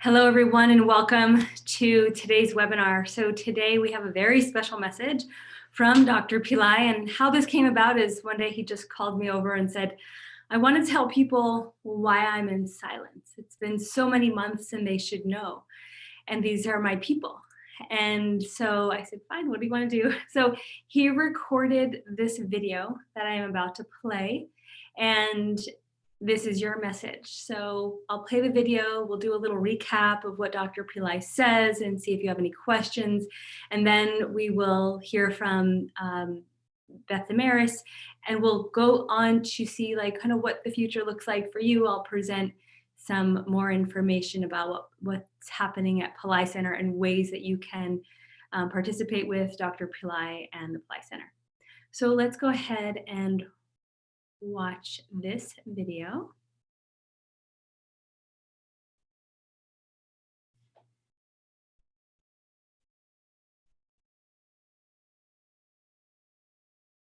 Hello, everyone, and welcome to today's webinar. So today we have a very special message from Dr. Pillai, and how this came about is one day he just called me over and said, I want to tell people why I'm in silence. It's been so many months and they should know. And these are my people. And so I said, fine, what do you want to do? So he recorded this video that I am about to play, and this is your message. So I'll play the video. We'll do a little recap of what Dr. Pillai says and see if you have any questions. And then we will hear from Beth Damaris, and we'll go on to see kind of what the future looks like for you. I'll present some more information about what's happening at Pillai Center and ways that you can participate with Dr. Pillai and the Pillai Center. So let's go ahead and watch this video.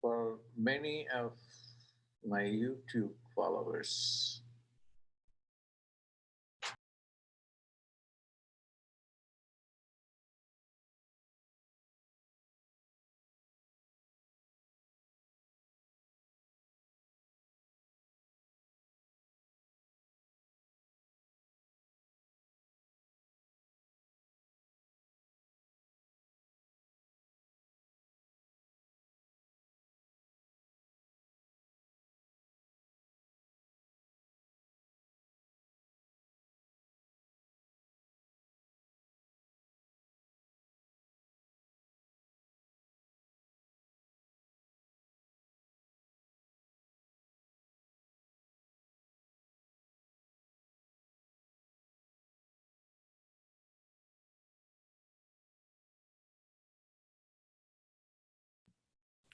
For many of my YouTube followers,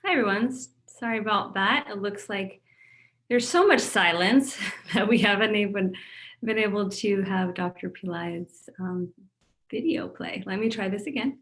Hi, everyone. Sorry about that. It looks like there's so much silence that we haven't even been able to have Dr. Pillai's video play. Let me try this again.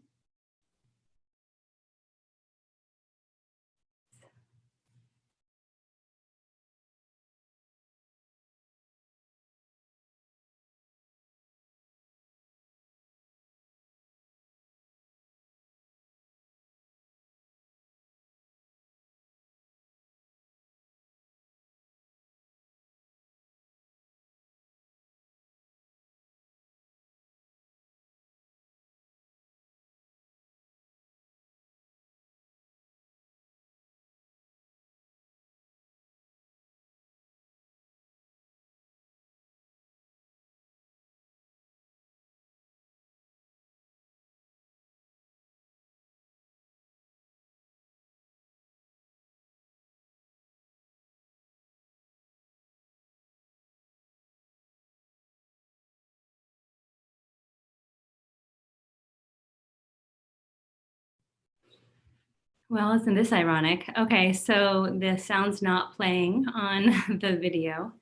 Well, isn't this ironic? Okay, so the sound's not playing on the video.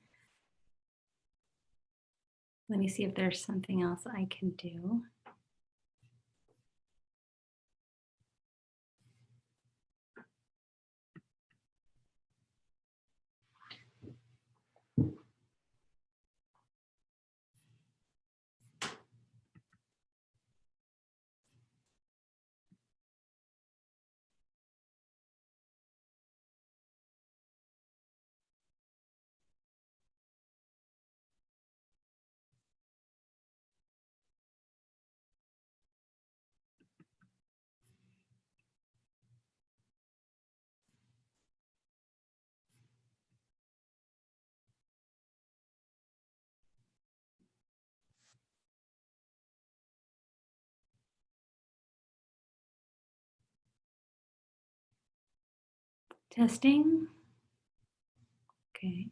Let me see if there's something else I can do. Testing. Okay.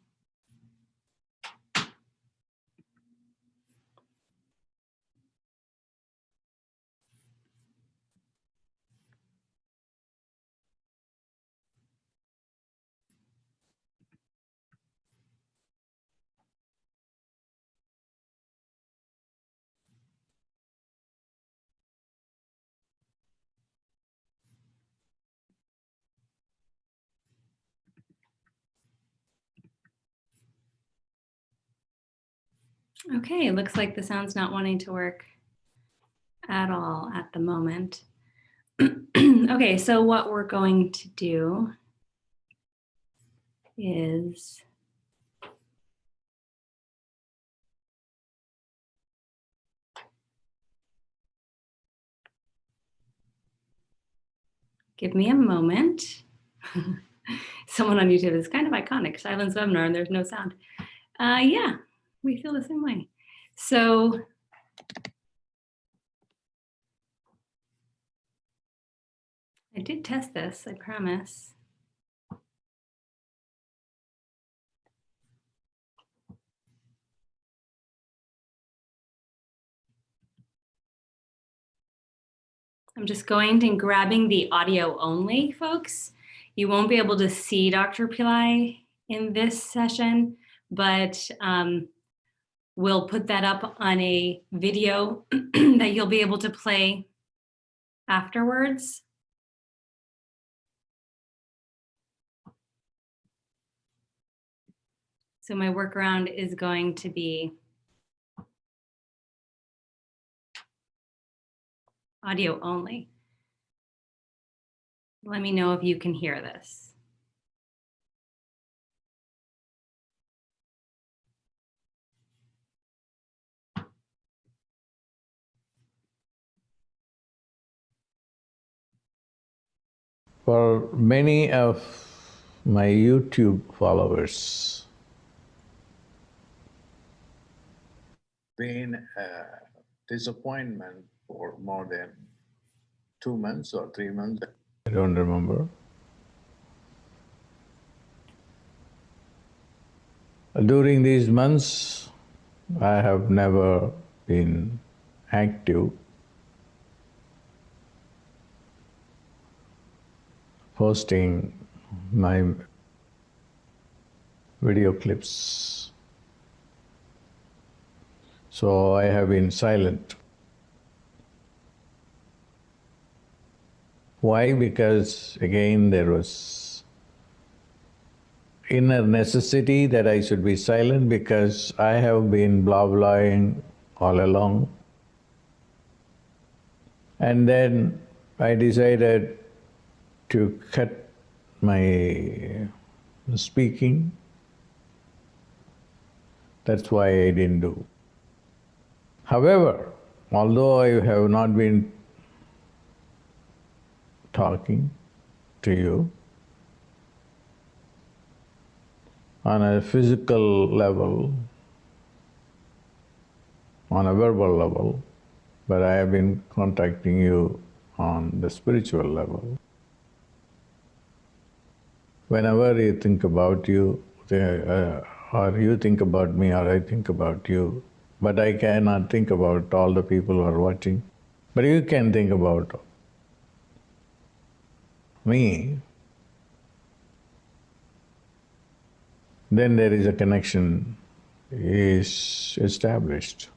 Okay, it looks like the sound's not wanting to work at all at the moment. Okay, so what we're going to do is give me a moment. Someone on YouTube is kind of iconic, silence webinar and there's no sound. Yeah, we feel the same way. So I did test this, I promise. I'm just going and grabbing the audio only, folks. You won't be able to see Dr. Pillai in this session, but we'll put that up on a video that you'll be able to play afterwards. So my workaround is going to be audio only. Let me know if you can hear this. For many of my YouTube followers, been a disappointment for more than 2 months or 3 months. I don't remember. During these months, I have never been active posting my video clips. So I have been silent. Why? Because again there was inner necessity that I should be silent because I have been blah-blahing all along. And then I decided to cut my speaking. That's why I didn't do. However, although I have not been talking to you on a physical level, on a verbal level, but I have been contacting you on the spiritual level. Whenever you think about you, or you think about me, or I think about you, but I cannot think about all the people who are watching. But you can think about me, then there is a connection is established.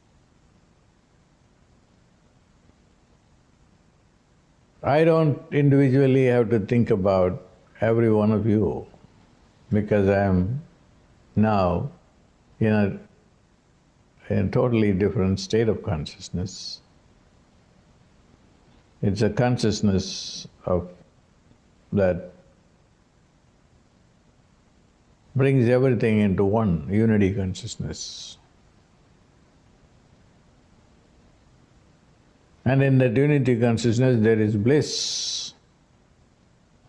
I don't individually have to think about every one of you because I am now in a totally different state of consciousness. It's a consciousness of that brings everything into one unity consciousness. And in that unity consciousness there is bliss.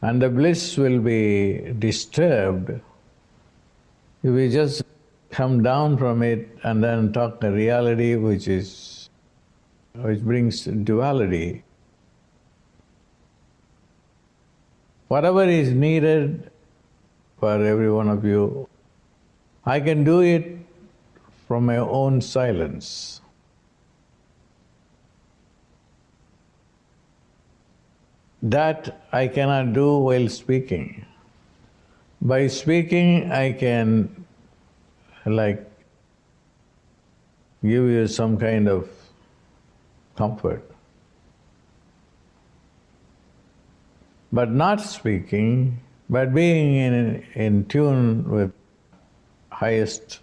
And the bliss will be disturbed if we just come down from it and then talk a reality which brings duality. Whatever is needed for every one of you, I can do it from my own silence. That I cannot do while speaking. By speaking, I can give you some kind of comfort. But not speaking, but being in tune with highest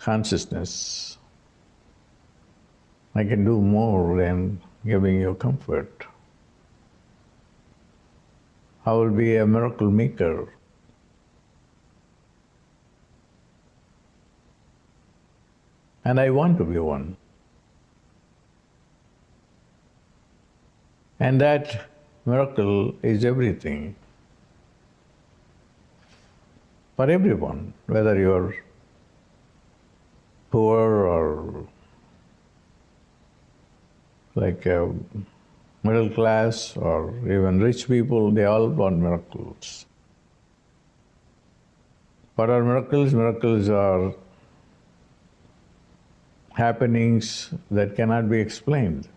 consciousness, I can do more than giving you comfort. I will be a miracle maker. And I want to be one. And that miracle is everything for everyone, whether you're poor or like a middle class or even rich people, they all want miracles. What are miracles? Miracles are happenings that cannot be explained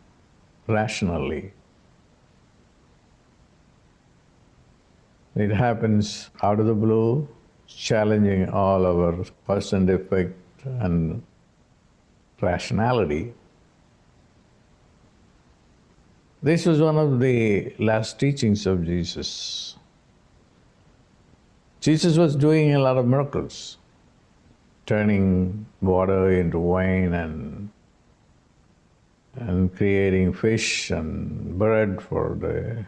rationally. It happens out of the blue, challenging all our cause and effect and rationality. This was one of the last teachings of Jesus. Jesus was doing a lot of miracles, turning water into wine and creating fish and bread for the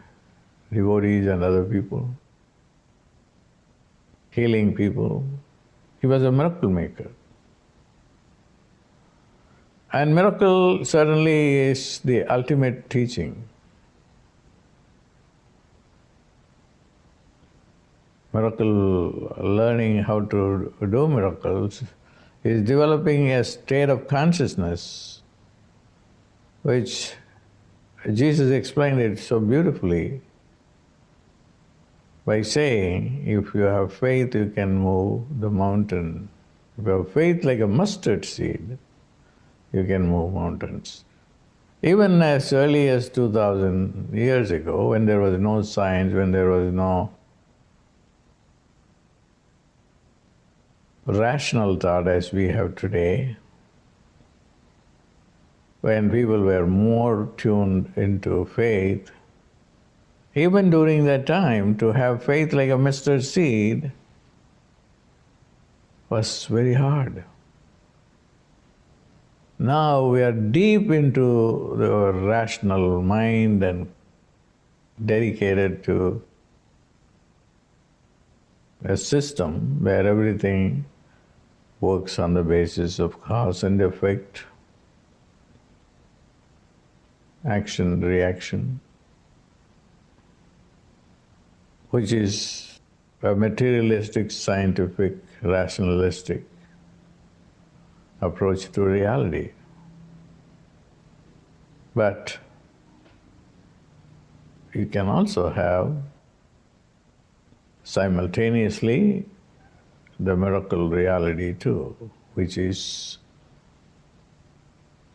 devotees and other people, healing people. He was a miracle maker. And miracle certainly is the ultimate teaching. Miracle, learning how to do miracles, is developing a state of consciousness which Jesus explained it so beautifully by saying, if you have faith, you can move the mountain. If you have faith like a mustard seed, you can move mountains. Even as early as 2000 years ago, when there was no science, when there was no rational thought as we have today, when people were more tuned into faith, even during that time, to have faith like a mustard seed was very hard. Now we are deep into the rational mind and dedicated to a system where everything works on the basis of cause and effect, action, reaction, which is a materialistic, scientific, rationalistic approach to reality. But you can also have simultaneously the miracle reality too, which is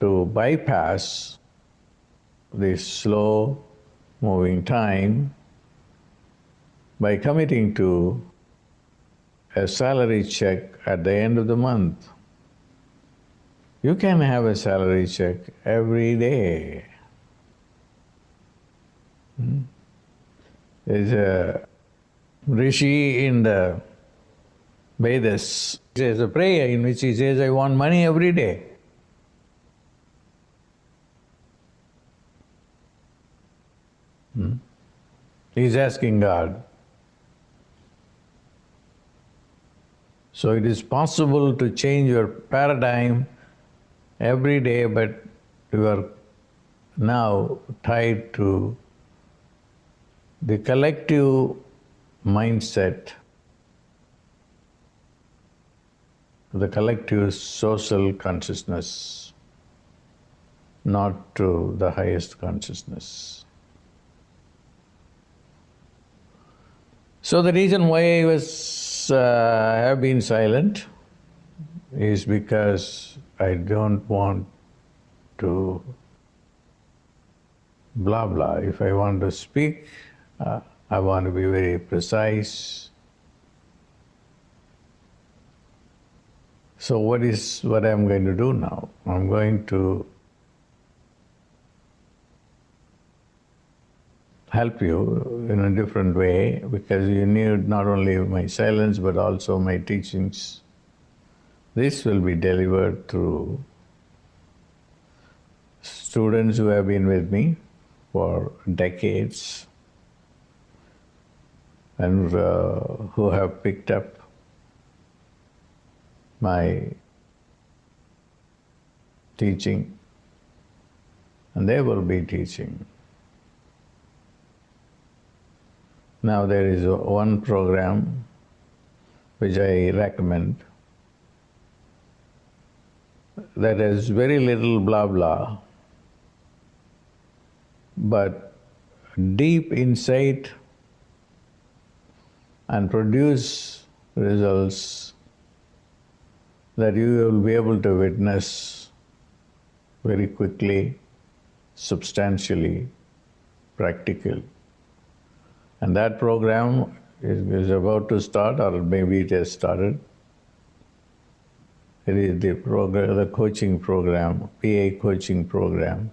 to bypass this slow moving time by committing to a salary check at the end of the month. You can have a salary check every day. There's a rishi in the Vedas. There's a prayer in which he says, I want money every day. He's asking God. So it is possible to change your paradigm every day, but you are now tied to the collective mindset, the collective social consciousness, not to the highest consciousness. So the reason why I have been silent is because I don't want to blah blah. If I want to speak, I want to be very precise. So what I'm going to do now? I'm going to help you in a different way, because you need not only my silence but also my teachings This will be delivered through students who have been with me for decades and who have picked up my teaching, and they will be teaching. Now there is one program which I recommend that has very little blah blah, but deep insight and produce results that you will be able to witness very quickly, substantially, practical. And that program is about to start, or maybe it has started. It is the coaching program, PA coaching program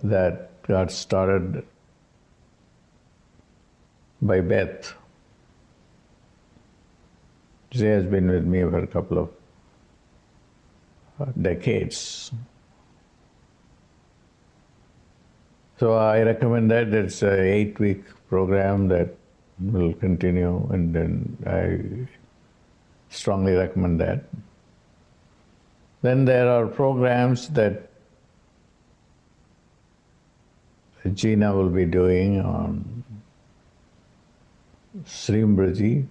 that got started by Beth. She has been with me for a couple of decades. So I recommend that. It's an 8-week program that will continue, and then I strongly recommend that. Then there are programs that Gina will be doing on Shreem, Brzee.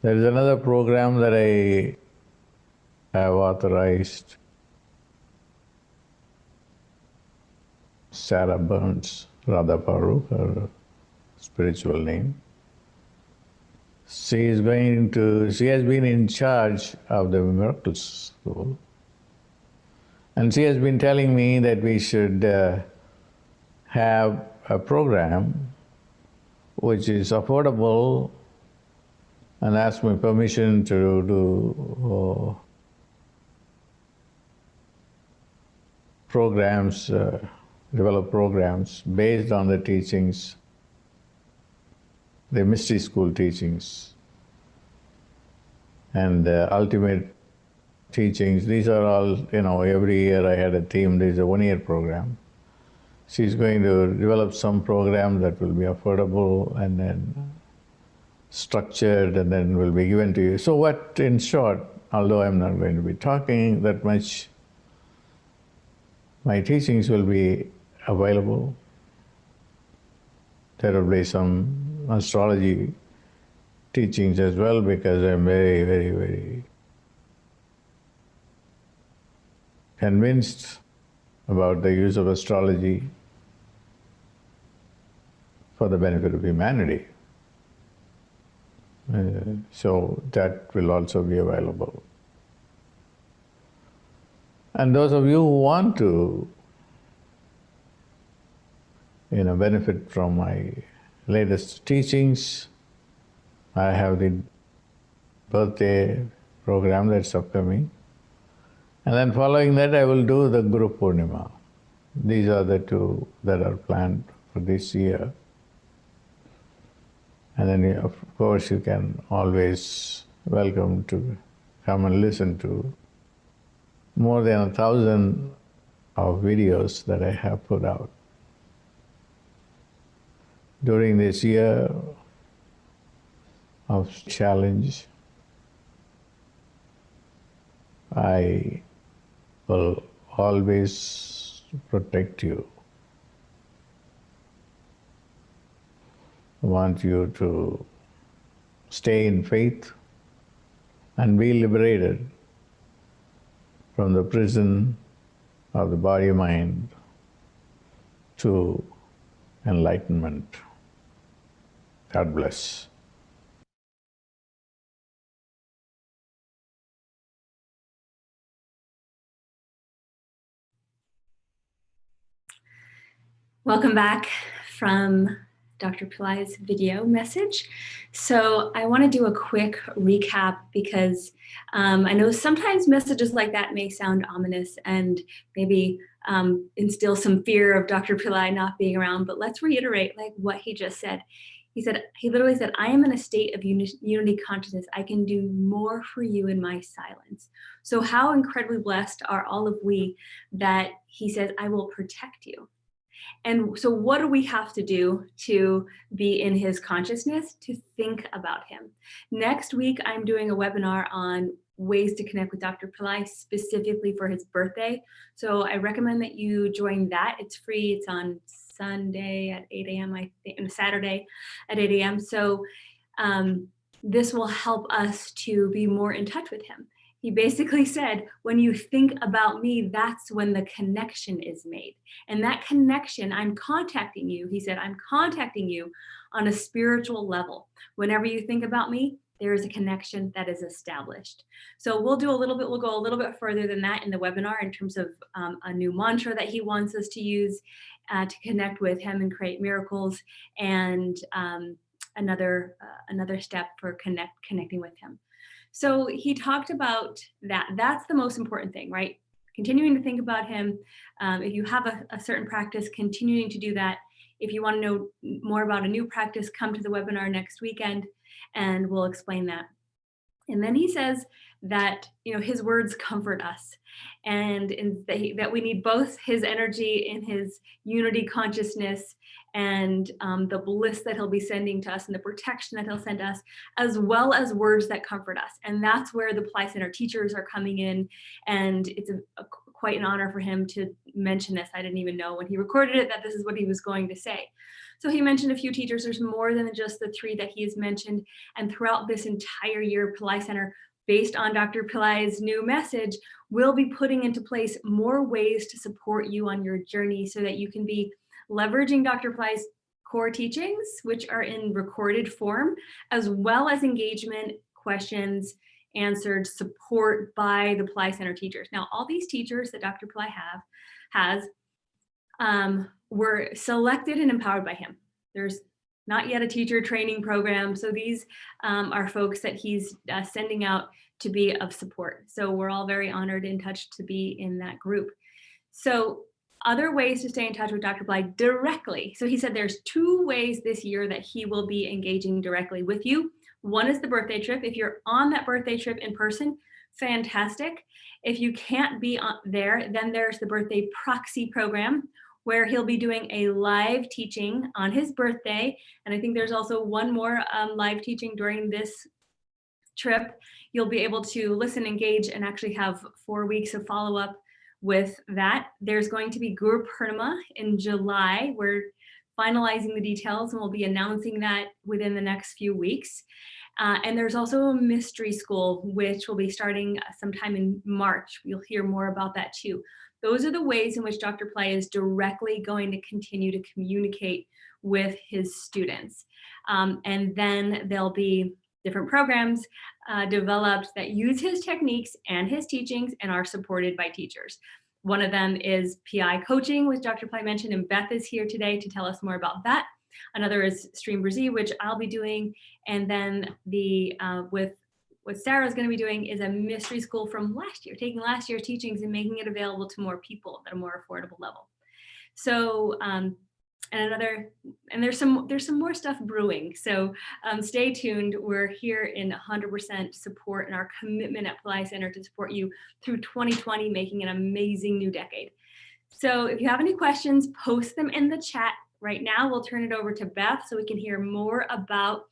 There is another program that I have authorized, Sarah Burns, Radha Paru, her spiritual name. She has been in charge of the Miracles School. And she has been telling me that we should have a program which is affordable, and asked me permission to do programs, develop programs based on the teachings, the mystery school teachings, and the ultimate teachings. These are all, every year I had a theme. This is a 1-year program. She's going to develop some program that will be affordable and then structured and then will be given to you. So what, in short, although I'm not going to be talking that much, my teachings will be available. There will be some astrology teachings as well, because I'm very, very, very convinced about the use of astrology for the benefit of humanity. So that will also be available. And those of you who want to benefit from my latest teachings, I have the birthday program that's upcoming. And then following that, I will do the Guru Purnima. These are the two that are planned for this year. And then, of course, you can always welcome to come and listen to more than 1,000 of videos that I have put out. During this year of challenge, I will always protect you. I want you to stay in faith and be liberated from the prison of the body-mind to enlightenment. God bless. Welcome back from Dr. Pillai's video message. So I want to do a quick recap because I know sometimes messages like that may sound ominous and maybe instill some fear of Dr. Pillai not being around, but let's reiterate like what he just said. he literally said, I am in a state of unity consciousness. I can do more for you in my silence. So how incredibly blessed are all of we that he says, I will protect you. And so what do we have to do to be in his consciousness? To think about him. Next week, I'm doing a webinar on ways to connect with Dr. Pillai specifically for his birthday. So I recommend that you join that. It's free. It's on Sunday at 8 a.m. I think, and Saturday at 8 a.m. So this will help us to be more in touch with him. He basically said, when you think about me, that's when the connection is made. And that connection, I'm contacting you. He said, I'm contacting you on a spiritual level. Whenever you think about me, there is a connection that is established. So we'll go a little bit further than that in the webinar in terms of a new mantra that he wants us to use to connect with him and create miracles, and another step for connecting with him. So he talked about that. That's the most important thing, right? Continuing to think about him. If you have a certain practice, continuing to do that. If you want to know more about a new practice, come to the webinar next weekend and we'll explain that. And then he says that, his words comfort us, and that we need both his energy and his unity consciousness, and the bliss that he'll be sending to us and the protection that he'll send us, as well as words that comfort us. And that's where the Pillai Center teachers are coming in. And it's quite an honor for him to mention this. I didn't even know when he recorded it that this is what he was going to say. So he mentioned a few teachers. There's more than just the 3 that he has mentioned. And throughout this entire year, Pillai Center, based on Dr. Pillai's new message, will be putting into place more ways to support you on your journey so that you can be leveraging Dr. Pillai's core teachings, which are in recorded form, as well as engagement, questions, answered, support by the Pillai Center teachers. Now, all these teachers that Dr. Pillai has were selected and empowered by him. There's not yet a teacher training program. So these are folks that he's sending out to be of support. So we're all very honored and touched to be in that group. So other ways to stay in touch with Dr. Pillai directly. So he said there's 2 ways this year that he will be engaging directly with you. One is the birthday trip. If you're on that birthday trip in person, fantastic. If you can't be there, then there's the birthday proxy program, where he'll be doing a live teaching on his birthday. And I think there's also one more live teaching during this trip. You'll be able to listen, engage, and actually have 4 weeks of follow-up with that. There's going to be Guru Purnima in July. We're finalizing the details and we'll be announcing that within the next few weeks. And there's also a mystery school, which will be starting sometime in March. You'll hear more about that too. Those are the ways in which Dr. Pillai is directly going to continue to communicate with his students. And then there'll be different programs developed that use his techniques and his teachings and are supported by teachers. One of them is PI coaching, which Dr. Pillai mentioned, and Beth is here today to tell us more about that. Another is Shreem Brzee, which I'll be doing. And then what Sarah's going to be doing is a mystery school from last year, taking last year's teachings and making it available to more people at a more affordable level. So, and there's some more stuff brewing. So stay tuned. We're here in 100% support and our commitment at Pillai Center to support you through 2020, making an amazing new decade. So if you have any questions, post them in the chat. Right now, we'll turn it over to Beth so we can hear more about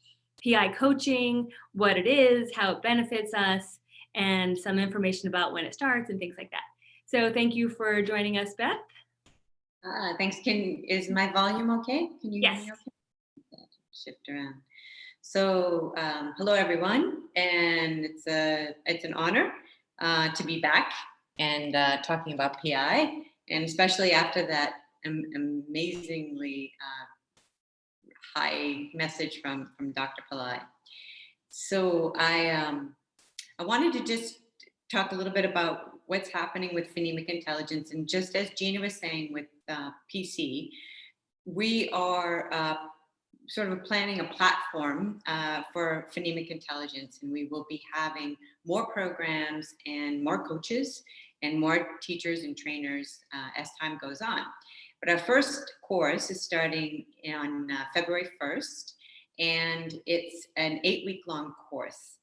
PI coaching, what it is, how it benefits us, and some information about when it starts and things like that. So thank you for joining us, Beth. Thanks. Is my volume okay? Can you hear me okay? Shift around. So hello everyone, and it's an honor to be back and talking about PI, and especially after that amazingly high message from Dr. Pillai. So I wanted to just talk a little bit about what's happening with phonemic intelligence, and just as Gina was saying with PC, we are sort of planning a platform for phonemic intelligence, and we will be having more programs and more coaches and more teachers and trainers as time goes on. But our first course is starting on February 1st, and it's an 8-week-long course.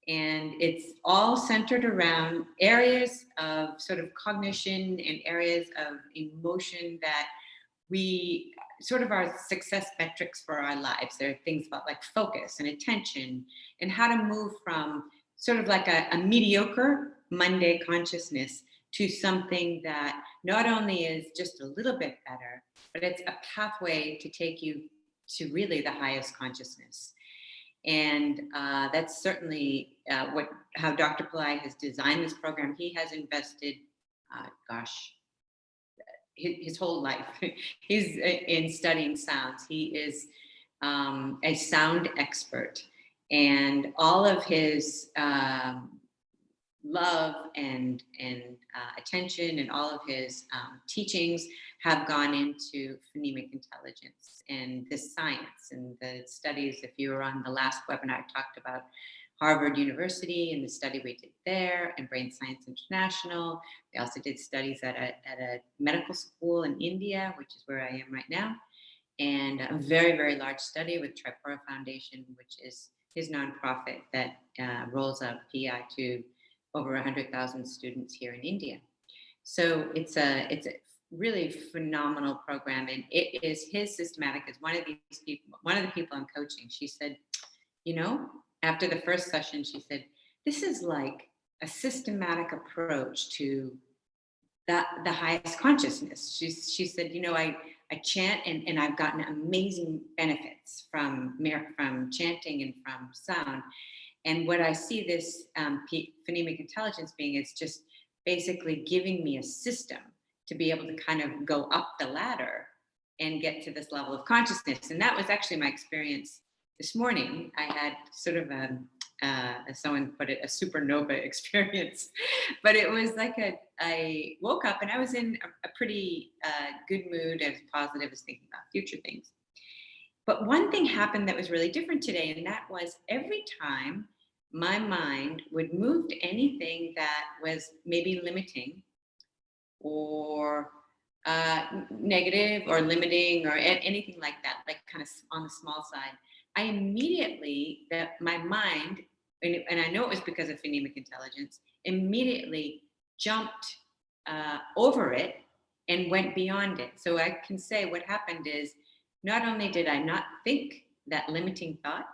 And it's all centered around areas of sort of cognition and areas of emotion that we sort of our success metrics for our lives. There are things about like focus and attention and how to move from sort of like a mediocre Monday consciousness to something that not only is just a little bit better, but it's a pathway to take you to really the highest consciousness. And that's certainly how Dr. Pillai has designed this program. He has invested, his whole life. He's in studying sounds. He is a sound expert, and all of his love and attention and all of his teachings have gone into phonemic intelligence and this science and the studies. If you were on the last webinar, I talked about Harvard University and the study we did there, and Brain Science International. We also did studies at a medical school in India, which is where I am right now, and a very, very large study with Tripura Foundation, which is his nonprofit that rolls out PI to over 100,000 students here in India. So it's a really phenomenal program, and it is his systematic. As one of the people I'm coaching, she said, after the first session, she said, this is like a systematic approach to the highest consciousness. She said, I chant and I've gotten amazing benefits from chanting and from sound. And what I see this phonemic intelligence being is just basically giving me a system to be able to kind of go up the ladder and get to this level of consciousness. And that was actually my experience this morning. I had sort of as someone put it, a supernova experience. But it was like I woke up and I was in a pretty good mood. I was positive, I was thinking about future things. But one thing happened that was really different today, and that was every time my mind would move to anything that was maybe limiting or negative or limiting or anything like that, like kind of on the small side, I immediately, my mind, and I know it was because of phonemic intelligence, immediately jumped over it and went beyond it. So I can say what happened is, not only did I not think that limiting thought,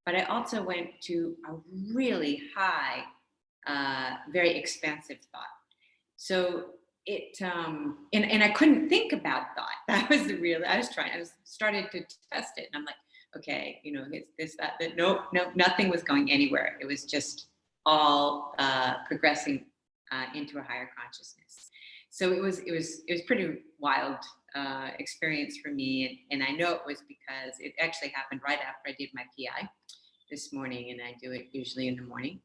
but I also went to a really high, very expansive thought. So it, and I couldn't think about thought. That was I started to test it, and I'm like, okay, it's this, that, no, nothing was going anywhere. It was just all progressing into a higher consciousness. So it was pretty wild experience for me, and I know it was because it actually happened right after I did my PI this morning, and I do it usually in the morning,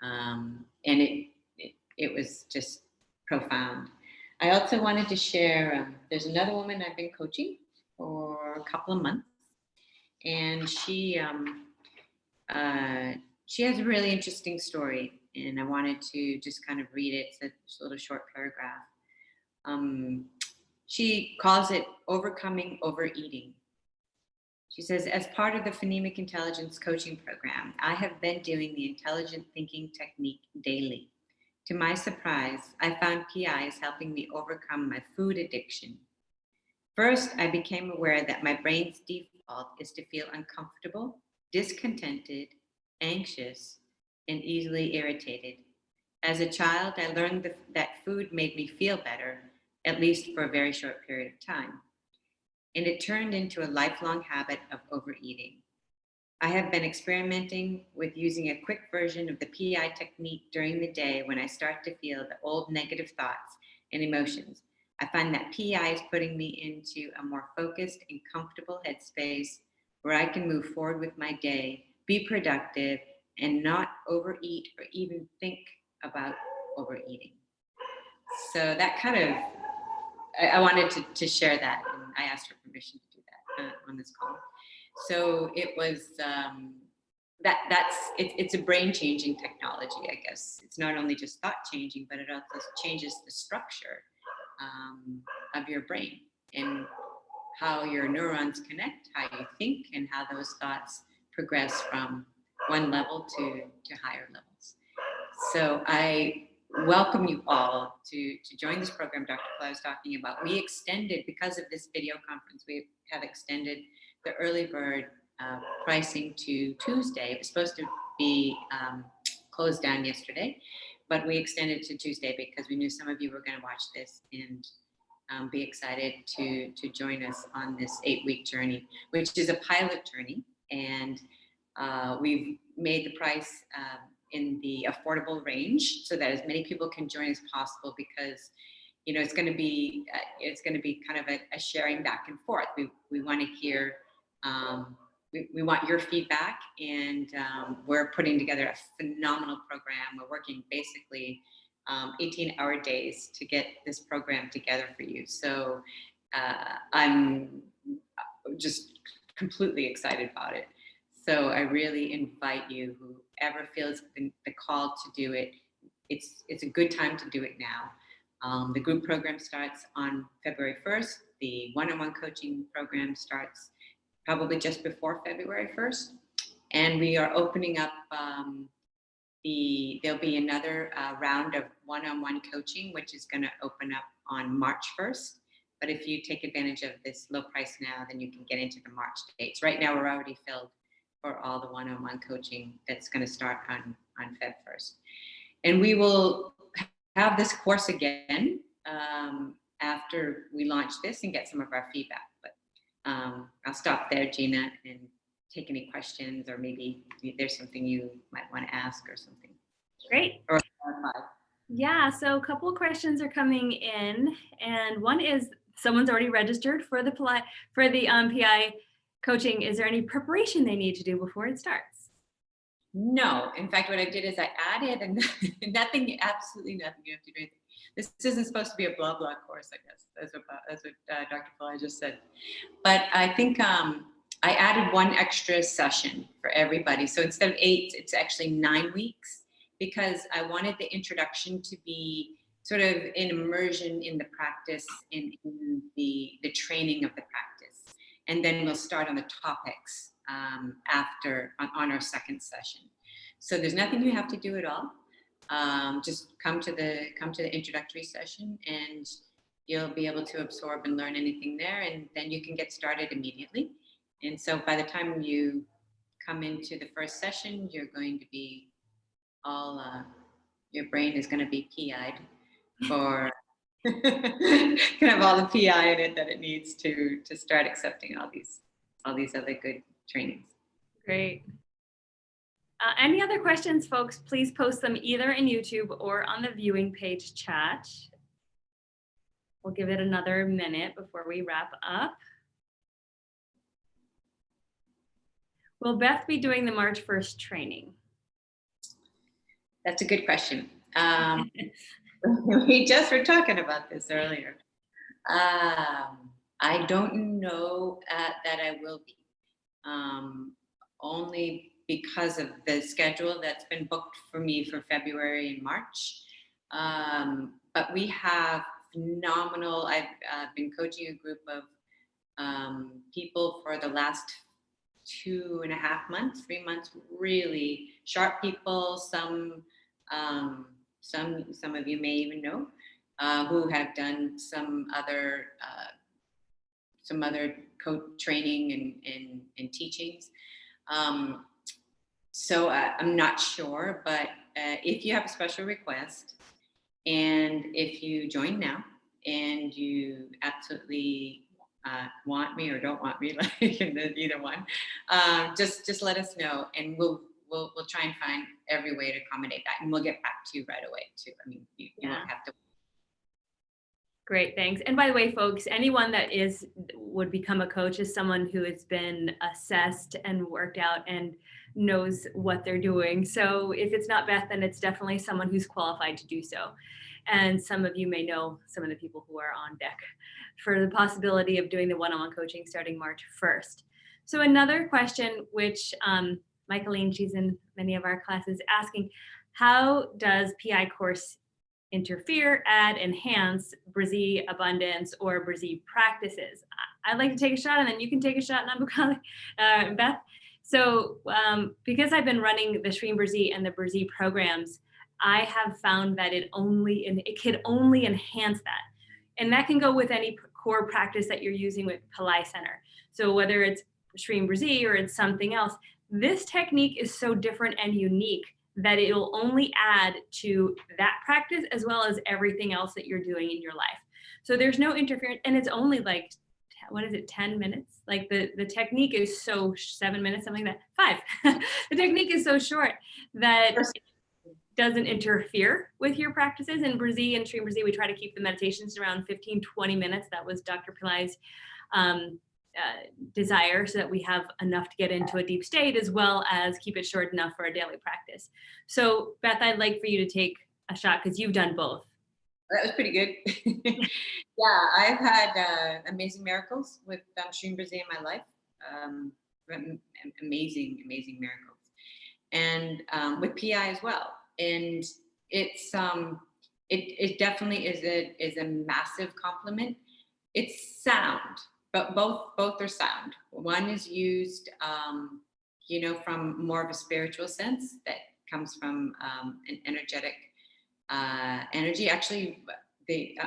and it was just profound. I also wanted to share. There's another woman I've been coaching for a couple of months, and she has a really interesting story, and I wanted to just kind of read it. It's a little short paragraph. She calls it overcoming overeating. She says, as part of the phonemic intelligence coaching program, I have been doing the intelligent thinking technique daily. To my surprise, I found PI is helping me overcome my food addiction. First, I became aware that my brain's default is to feel uncomfortable, discontented, anxious, and easily irritated. As a child, I learned that food made me feel better, at least for a very short period of time. And it turned into a lifelong habit of overeating. I have been experimenting with using a quick version of the PI technique during the day when I start to feel the old negative thoughts and emotions. I find that PI is putting me into a more focused and comfortable headspace where I can move forward with my day, be productive, and not overeat or even think about overeating. So that kind of, I wanted to share that, and I asked her permission to do that on this call. So it was it's a brain changing technology, I guess. It's not only just thought changing, but it also changes the structure of your brain and how your neurons connect, how you think, and how those thoughts progress from one level to higher levels. So I welcome you all to join this program Dr. Pillai was talking about. We extended, because of this video conference, we have extended the early bird pricing to Tuesday. It was supposed to be closed down yesterday, but we extended to Tuesday because we knew some of you were going to watch this and be excited to join us on this 8-week journey, which is a pilot journey. And we've made the price in the affordable range so that as many people can join as possible, because it's going to be kind of a sharing back and forth. We want to hear, we want your feedback, and we're putting together a phenomenal program. We're working basically 18-hour days to get this program together for you. So I'm just completely excited about it. So I really invite you, whoever feels the call to do it, it's a good time to do it now. The group program starts on February 1st. The one-on-one coaching program starts probably just before February 1st. And we are opening up, there'll be another round of one-on-one coaching, which is going to open up on March 1st. But if you take advantage of this low price now, then you can get into the March dates. Right now, we're already filled for all the one-on-one coaching that's going to start on Feb 1st. And we will have this course again after we launch this and get some of our feedback. But I'll stop there, Gina, and take any questions, or maybe there's something you might want to ask or something. Great. Or yeah, so a couple of questions are coming in, and one is, someone's already registered for the PI coaching. Is there any preparation they need to do before it starts? No. In fact, what I did is I added, and nothing, absolutely nothing. You have to do anything. This isn't supposed to be a blah blah course, I guess. That's what Dr. Pillai just said. But I think I added one extra session for everybody. So instead of 8, it's actually 9 weeks, because I wanted the introduction to be sort of an immersion in the practice, in the training of the practice. And then we'll start on the topics after on our second session. So there's nothing you have to do at all. Just come to the introductory session, and you'll be able to absorb and learn anything there, and then you can get started immediately. And so by the time you come into the first session, you're going to be all, your brain is going to be PI'd for can have all the PI in it that it needs to start accepting all these other good trainings. Great. Any other questions, folks? Please post them either in YouTube or on the viewing page chat. We'll give it another minute before we wrap up. Will Beth be doing the March 1st training? That's a good question. We just were talking about this earlier. I don't know that I will be, only because of the schedule that's been booked for me for February and March. But we have phenomenal, I've been coaching a group of people for the last 2.5 months, 3 months, really sharp people, some of you may even know, who have done some other training and teachings. So I'm not sure, but if you have a special request, and if you join now and you absolutely want me or don't want me, like either one, just let us know, and we'll try and find every way to accommodate that, and we'll get back to you right away too. I mean, you won't have to. Great, thanks. And by the way, folks, anyone that would become a coach is someone who has been assessed and worked out and knows what they're doing. So if it's not Beth, then it's definitely someone who's qualified to do so. And some of you may know some of the people who are on deck for the possibility of doing the one-on-one coaching starting March 1st. So another question, which Michaeline, she's in many of our classes, asking, how does PI course interfere, add, enhance Brzee abundance or Brzee practices? I'd like to take a shot, and then you can take a shot, Nambukali, Beth. So because I've been running the Shreem Brzee and the Brzee programs, I have found that it can only enhance that. And that can go with any core practice that you're using with Pillai Center. So whether it's Shreem Brzee or it's something else, this technique is so different and unique that it'll only add to that practice as well as everything else that you're doing in your life. So there's no interference, and it's only like, what is it, 10 minutes? Like the technique is so 7 minutes, something like that, 5. The technique is so short that it doesn't interfere with your practices. In Brzee and Shreem Brzee, we try to keep the meditations around 15, 20 minutes. That was Dr. Pillai's desire, so that we have enough to get into a deep state as well as keep it short enough for a daily practice. So Beth, I'd like for you to take a shot because you've done both. That was pretty good. Yeah, I've had amazing miracles with Shreem Brzee in my life. Amazing miracles. And with PI as well. And it's it definitely is a massive compliment. It's sound, but both are sound. One is used, you know, from more of a spiritual sense that comes from an energetic energy. Actually, the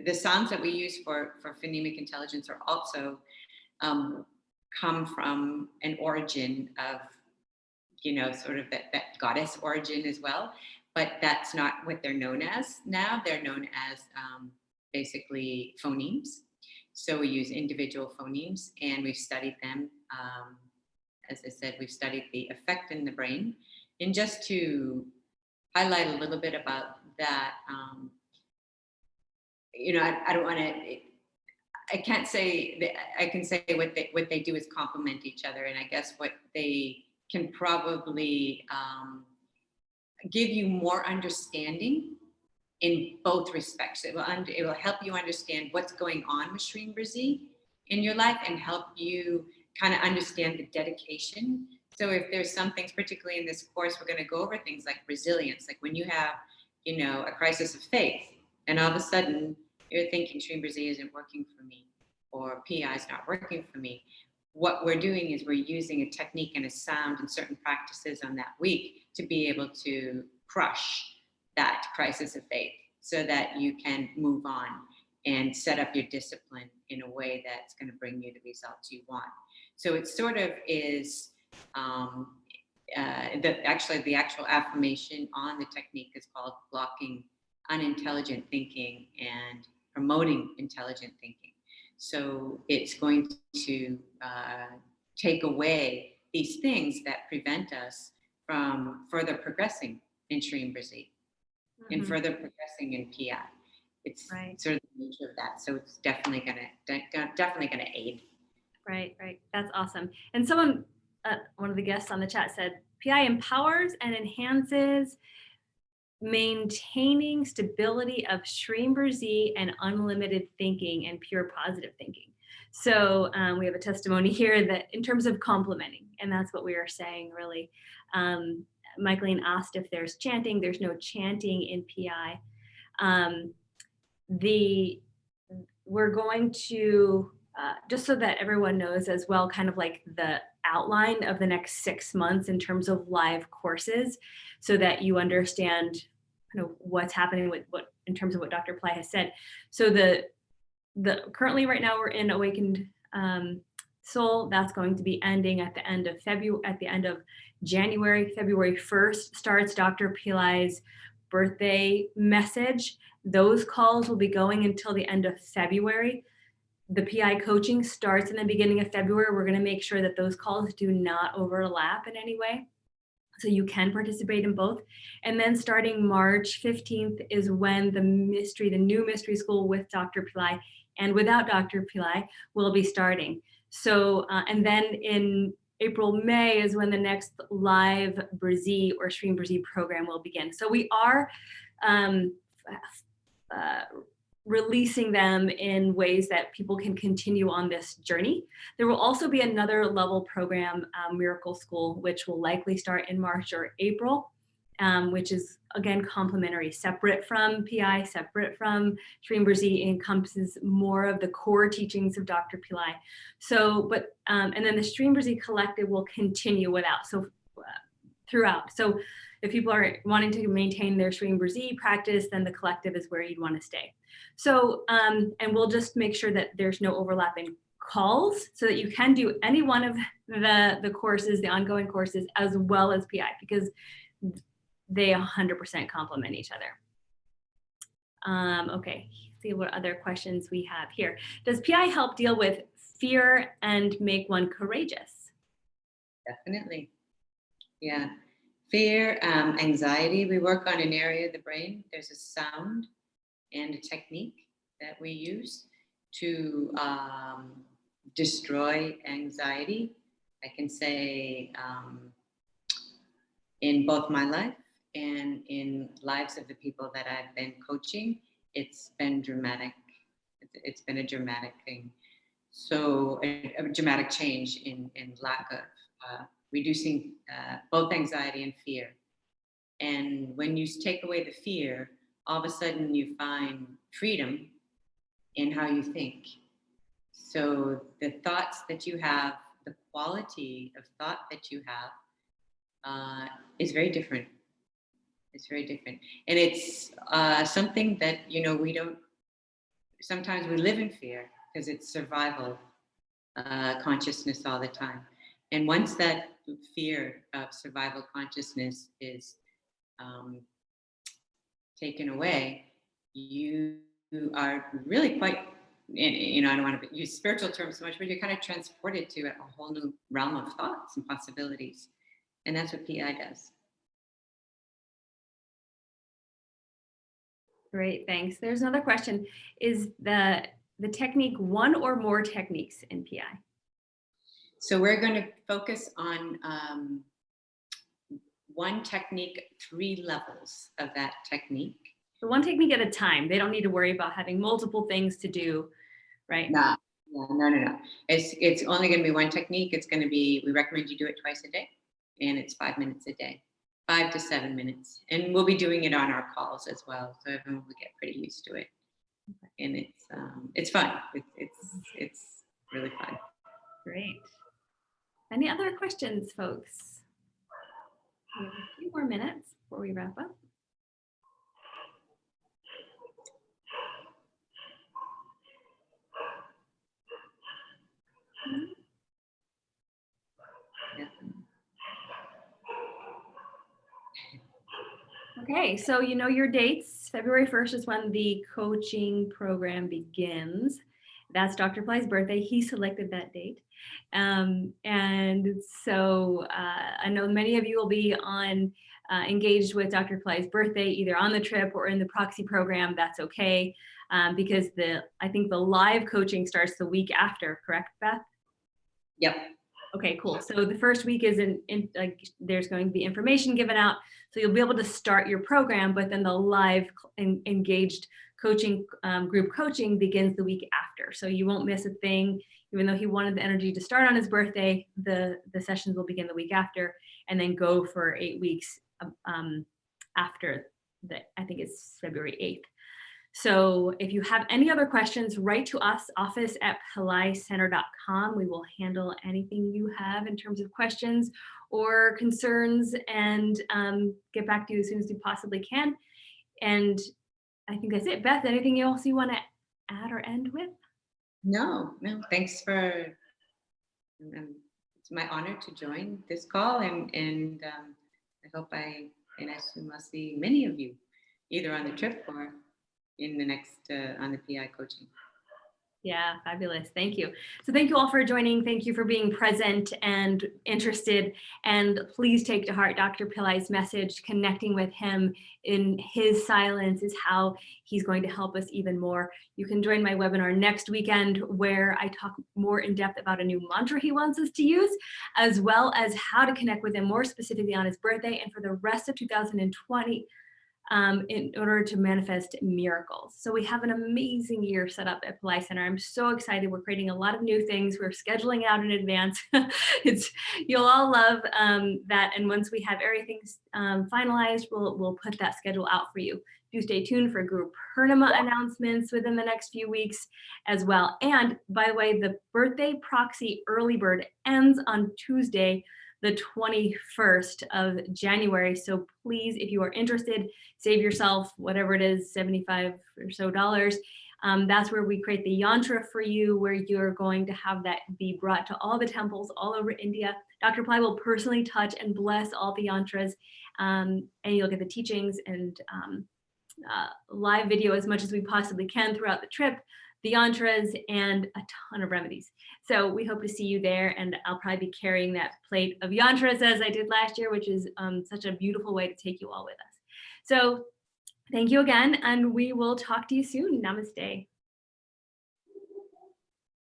the sounds that we use for phonemic intelligence are also come from an origin of, you know, sort of that goddess origin as well. But that's not what they're known as now. They're known as basically phonemes. So we use individual phonemes, and we've studied them. As I said, we've studied the effect in the brain. And just to highlight a little bit about that, you know, I don't want to, I can't say that, I can say what they do is complement each other. And I guess what they can probably give you more understanding in both respects. It will help you understand what's going on with Shreem Brzee in your life and help you kind of understand the dedication. So if there's some things, particularly in this course, we're going to go over things like resilience, like when you have, you know, a crisis of faith, and all of a sudden you're thinking Shreem Brzee isn't working for me, or PI is not working for me. What we're doing is we're using a technique and a sound and certain practices on that week to be able to crush that crisis of faith so that you can move on and set up your discipline in a way that's going to bring you the results you want. So it sort of is, the actual affirmation on the technique is called blocking unintelligent thinking and promoting intelligent thinking. So it's going to take away these things that prevent us from further progressing in Shreem Brzee and further progressing in PI. It's sort of the nature of that. So it's definitely gonna aid. Right. That's awesome. And someone, one of the guests on the chat said, PI empowers and enhances maintaining stability of Shreem Brzee and unlimited thinking and pure positive thinking. So we have a testimony here that in terms of complementing, and that's what we are saying really. Michaeline asked if there's chanting. There's no chanting in PI. We're going to, just so that everyone knows as well, kind of like the outline of the next 6 months in terms of live courses, so that you understand kind of what's happening with what in terms of what Dr. Pillai has said. So the currently right now we're in Awakened Soul. That's going to be ending at the end of January. February 1st starts Dr. Pillai's birthday message. Those calls will be going until the end of February. The PI coaching starts in the beginning of February. We're going to make sure that those calls do not overlap in any way, so you can participate in both. And then starting March 15th is when the new mystery school with Dr. Pillai and without Dr. Pillai will be starting. So, and then in April, May is when the next live Brzee or Shreem Brzee program will begin. So we are releasing them in ways that people can continue on this journey. There will also be another level program, Miracle School, which will likely start in March or April. which is again complementary, separate from PI, separate from Shreem Brzee, encompasses more of the core teachings of Dr. Pillai. So, and then the Shreem Brzee collective will continue throughout. So if people are wanting to maintain their Shreem Brzee practice, then the collective is where you'd want to stay. So, and we'll just make sure that there's no overlapping calls so that you can do any one of the courses, the ongoing courses, as well as PI, because they 100% complement each other. Okay, see what other questions we have here. Does PI help deal with fear and make one courageous? Definitely. Yeah. Fear, anxiety, we work on an area of the brain. There's a sound and a technique that we use to destroy anxiety. I can say in both my life and in lives of the people that I've been coaching, it's been dramatic. It's been a dramatic thing. So a dramatic change in lack of reducing both anxiety and fear. And when you take away the fear, all of a sudden you find freedom in how you think. So the thoughts that you have, the quality of thought that you have is very different. It's very different. And it's something that, we don't, sometimes we live in fear because it's survival consciousness all the time. And once that fear of survival consciousness is taken away, you are really quite, I don't want to use spiritual terms so much, but you're kind of transported to a whole new realm of thoughts and possibilities. And that's what PI does. Great, thanks. There's another question. Is the technique one or more techniques in PI? So we're going to focus on one technique, 3 levels of that technique. So one technique at a time. They don't need to worry about having multiple things to do, right? No. It's only going to be one technique. It's going to be, we recommend you do it twice a day, and it's 5 minutes a day, 5 to 7 minutes. And we'll be doing it on our calls as well, so everyone will get pretty used to it. And it's fun. It's really fun. Great. Any other questions, folks? We have a few more minutes before we wrap up. Okay, so you know your dates. February 1st is when the coaching program begins. That's Dr. Pillai's birthday. He selected that date. And so I know many of you will be engaged with Dr. Pillai's birthday, either on the trip or in the proxy program. That's okay, because I think the live coaching starts the week after, correct, Beth? Yep. Okay, cool. So the first week is there's going to be information given out. So you'll be able to start your program, but then the live engaged coaching, group coaching begins the week after. So you won't miss a thing. Even though he wanted the energy to start on his birthday, the sessions will begin the week after and then go for 8 weeks after I think it's February 8th. So if you have any other questions, write to us, office@pillaicenter.com. We will handle anything you have in terms of questions or concerns and get back to you as soon as we possibly can. And I think that's it. Beth, anything else you want to add or end with? No, thanks for, it's my honor to join this call, and I hope and I assume I'll see many of you either on the trip or in the next, on the PI coaching. Yeah, fabulous. Thank you. So thank you all for joining. Thank you for being present and interested. And please take to heart Dr. Pillai's message. Connecting with him in his silence is how he's going to help us even more. You can join my webinar next weekend where I talk more in depth about a new mantra he wants us to use, as well as how to connect with him more specifically on his birthday and for the rest of 2020. in order to manifest miracles. So we have an amazing year set up at Pillai Center. I'm so excited. We're creating a lot of new things. We're scheduling out in advance. You'll all love that. And once we have everything finalized, we'll put that schedule out for you. Do stay tuned for Guru Purnima announcements within the next few weeks as well. And by the way, the birthday proxy early bird ends on Tuesday, the 21st of January. So please, if you are interested, save yourself whatever it is, $75 or so. That's where we create the yantra for you, where you're going to have that be brought to all the temples all over India. Dr. Pillai will personally touch and bless all the yantras, and you'll get the teachings and live video as much as we possibly can throughout the trip, the yantras, and a ton of remedies. So we hope to see you there, and I'll probably be carrying that plate of yantras as I did last year, which is such a beautiful way to take you all with us. So thank you again, and we will talk to you soon. Namaste.